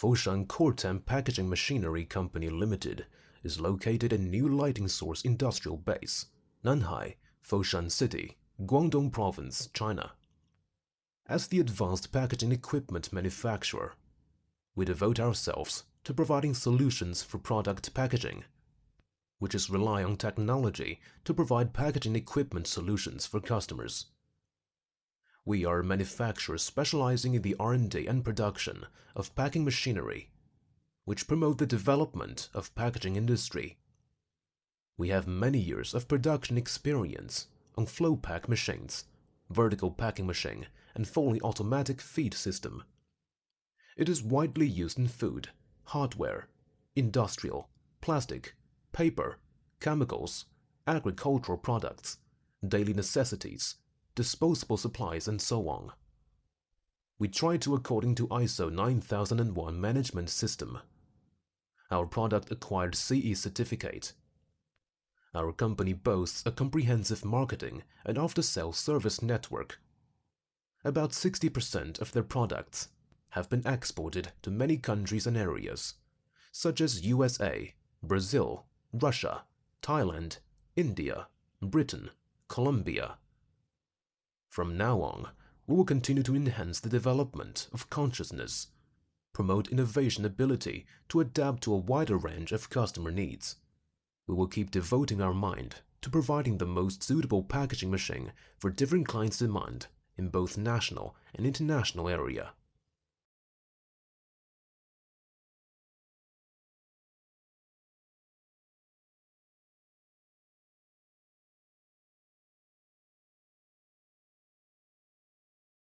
Foshan Coretamp Packaging Machinery Company Limited is located in New Lighting Source Industrial Base, Nanhai, Foshan City, Guangdong Province, China. As the advanced packaging equipment manufacturer, we devote ourselves to providing solutions for product packaging, which is rely on technology to provide packaging equipment solutions for customers. We are manufacturers specializing in the R&D and production of packing machinery, which promote the development of packaging industry. We have many years of production experience on flow pack machines, vertical packing machine, and fully automatic feed system. It is widely used in food, hardware, industrial, plastic, paper, chemicals, agricultural products, daily necessities, disposable supplies, and so on. We try to according to ISO 9001 management system. Our product acquired CE certificate. Our company boasts a comprehensive marketing and after-sales service network. About 60% of their products have been exported to many countries and areas, such as USA, Brazil, Russia, Thailand, India, Britain, Colombia. From now on, we will continue to enhance the development of consciousness, promote innovation ability to adapt to a wider range of customer needs. We will keep devoting our mind to providing the most suitable packaging machine for different clients' demand in both national and international area.